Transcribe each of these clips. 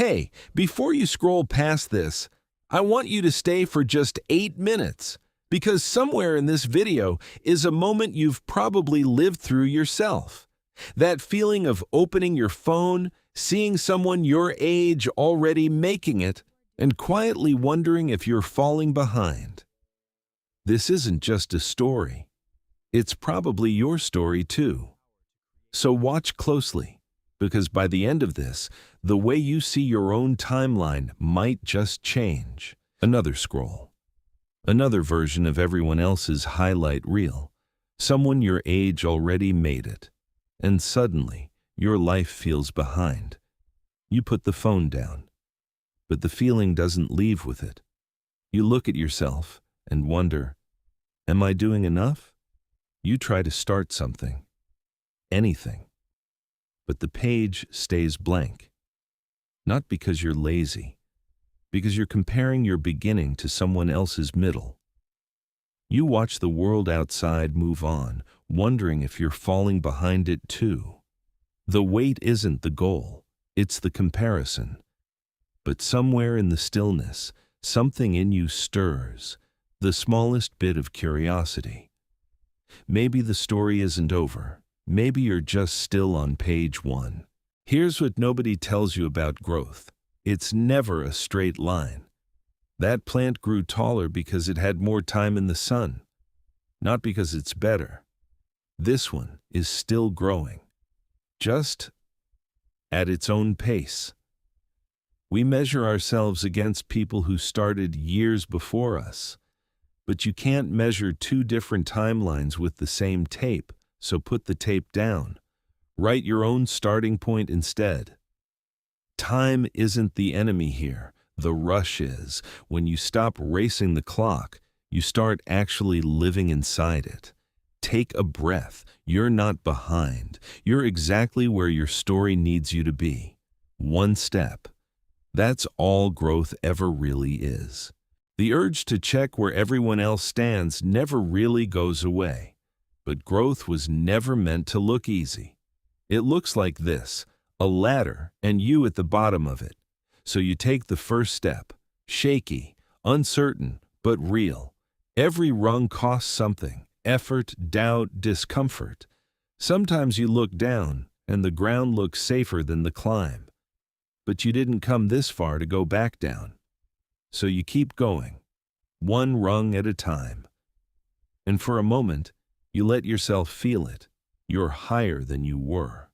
Hey, before you scroll past this, I want you to stay for just 8 minutes, because somewhere in this video is a moment you've probably lived through yourself. That feeling of opening your phone, seeing someone your age already making it, and quietly wondering if you're falling behind. This isn't just a story. It's probably your story too. So watch closely, because by the end of this, the way you see your own timeline might just change. Another scroll. Another version of everyone else's highlight reel. Someone your age already made it. And suddenly, your life feels behind. You put the phone down. But the feeling doesn't leave with it. You look at yourself and wonder, am I doing enough? You try to start something. Anything. But the page stays blank. Not because you're lazy, because you're comparing your beginning to someone else's middle. You watch the world outside move on, wondering if you're falling behind it too. The wait isn't the goal, it's the comparison. But somewhere in the stillness, something in you stirs, the smallest bit of curiosity. Maybe the story isn't over. Maybe you're just still on page 1. Here's what nobody tells you about growth. It's never a straight line. That plant grew taller because it had more time in the sun, not because it's better. This one is still growing, just at its own pace. We measure ourselves against people who started years before us, but you can't measure two different timelines with the same tape. So put the tape down. Write your own starting point instead. Time isn't the enemy here. The rush is. When you stop racing the clock, you start actually living inside it. Take a breath. You're not behind. You're exactly where your story needs you to be. One step. That's all growth ever really is. The urge to check where everyone else stands never really goes away. But growth was never meant to look easy. It looks like this, a ladder and you at the bottom of it. So you take the first step, shaky, uncertain, but real. Every rung costs something, effort, doubt, discomfort. Sometimes you look down and the ground looks safer than the climb. But you didn't come this far to go back down. So you keep going, one rung at a time. And for a moment, you let yourself feel it. You're higher than you were.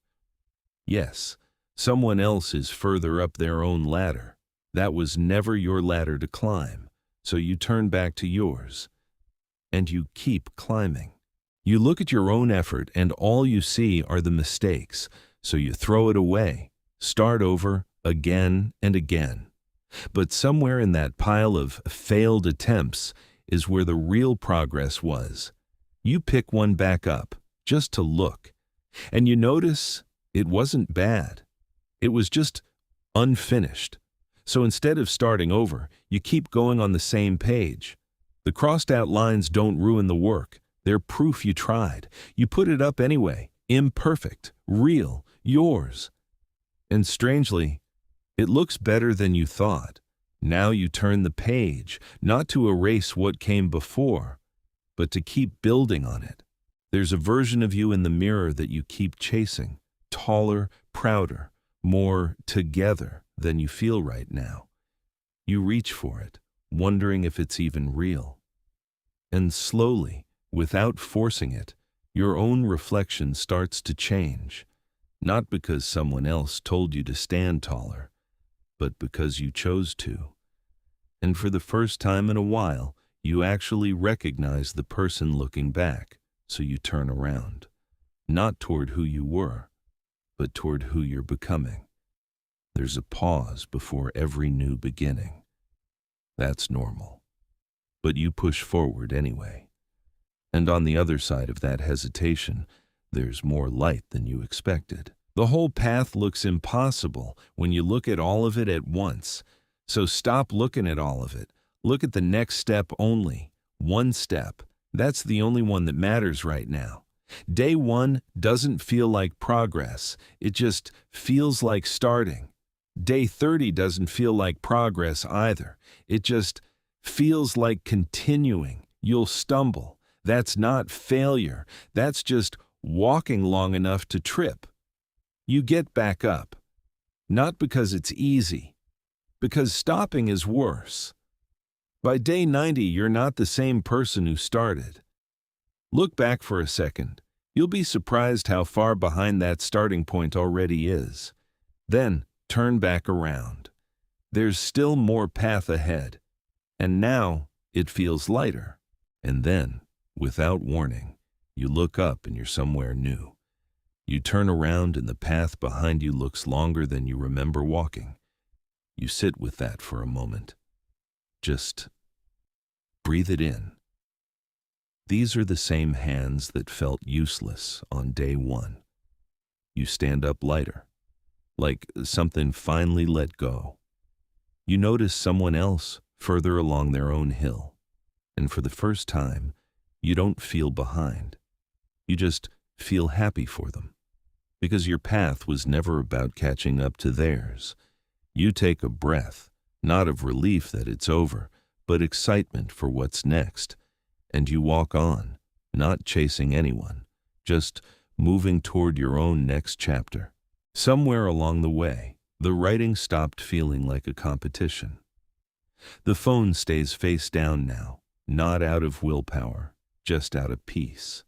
Yes, someone else is further up their own ladder. That was never your ladder to climb, so you turn back to yours. And you keep climbing. You look at your own effort and all you see are the mistakes, so you throw it away, start over, again and again. But somewhere in that pile of failed attempts is where the real progress was. You pick one back up, just to look, and you notice it wasn't bad. It was just unfinished. So instead of starting over, you keep going on the same page. The crossed out lines don't ruin the work. They're proof you tried. You put it up anyway, imperfect, real, yours. And strangely, it looks better than you thought. Now you turn the page, not to erase what came before, but to keep building on it. There's a version of you in the mirror that you keep chasing, taller, prouder, more together than you feel right now. You reach for it, wondering if it's even real. And slowly, without forcing it, your own reflection starts to change, not because someone else told you to stand taller, but because you chose to. And for the first time in a while, you actually recognize the person looking back, so you turn around, not toward who you were, but toward who you're becoming. There's a pause before every new beginning. That's normal. But you push forward anyway. And on the other side of that hesitation, there's more light than you expected. The whole path looks impossible when you look at all of it at once. So stop looking at all of it. Look at the next step only. One step. That's the only one that matters right now. Day one doesn't feel like progress. It just feels like starting. Day 30 doesn't feel like progress either. It just feels like continuing. You'll stumble. That's not failure. That's just walking long enough to trip. You get back up. Not because it's easy, because stopping is worse. By day 90, you're not the same person who started. Look back for a second. You'll be surprised how far behind that starting point already is. Then, turn back around. There's still more path ahead. And now, it feels lighter. And then, without warning, you look up and you're somewhere new. You turn around and the path behind you looks longer than you remember walking. You sit with that for a moment. Just breathe it in. These are the same hands that felt useless on day 1. You stand up lighter, like something finally let go. You notice someone else further along their own hill, and for the first time, you don't feel behind. You just feel happy for them, because your path was never about catching up to theirs. You take a breath, not of relief that it's over, but excitement for what's next. And you walk on, not chasing anyone, just moving toward your own next chapter. Somewhere along the way, the writing stopped feeling like a competition. The phone stays face down now, not out of willpower, just out of peace.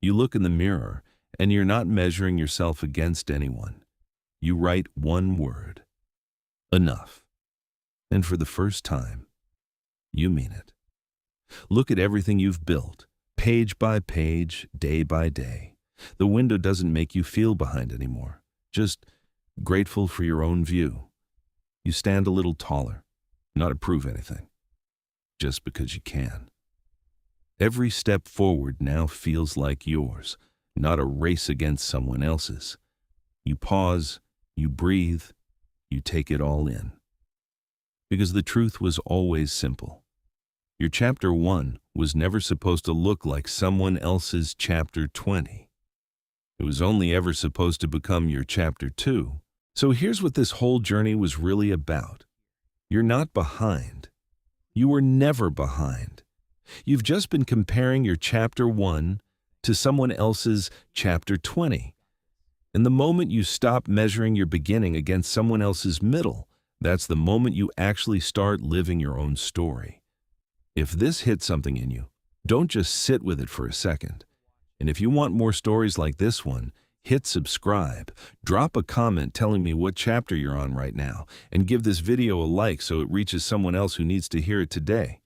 You look in the mirror, and you're not measuring yourself against anyone. You write one word. Enough. And for the first time, you mean it. Look at everything you've built, page by page, day by day. The window doesn't make you feel behind anymore, just grateful for your own view. You stand a little taller, not to prove anything, just because you can. Every step forward now feels like yours, not a race against someone else's. You pause, you breathe, you take it all in. Because the truth was always simple. Your chapter 1 was never supposed to look like someone else's chapter 20. It was only ever supposed to become your chapter 2. So here's what this whole journey was really about. You're not behind. You were never behind. You've just been comparing your chapter 1 to someone else's chapter 20. And the moment you stop measuring your beginning against someone else's middle, that's the moment you actually start living your own story. If this hit something in you, don't just sit with it for a second. And if you want more stories like this one, hit subscribe, drop a comment telling me what chapter you're on right now, and give this video a like so it reaches someone else who needs to hear it today.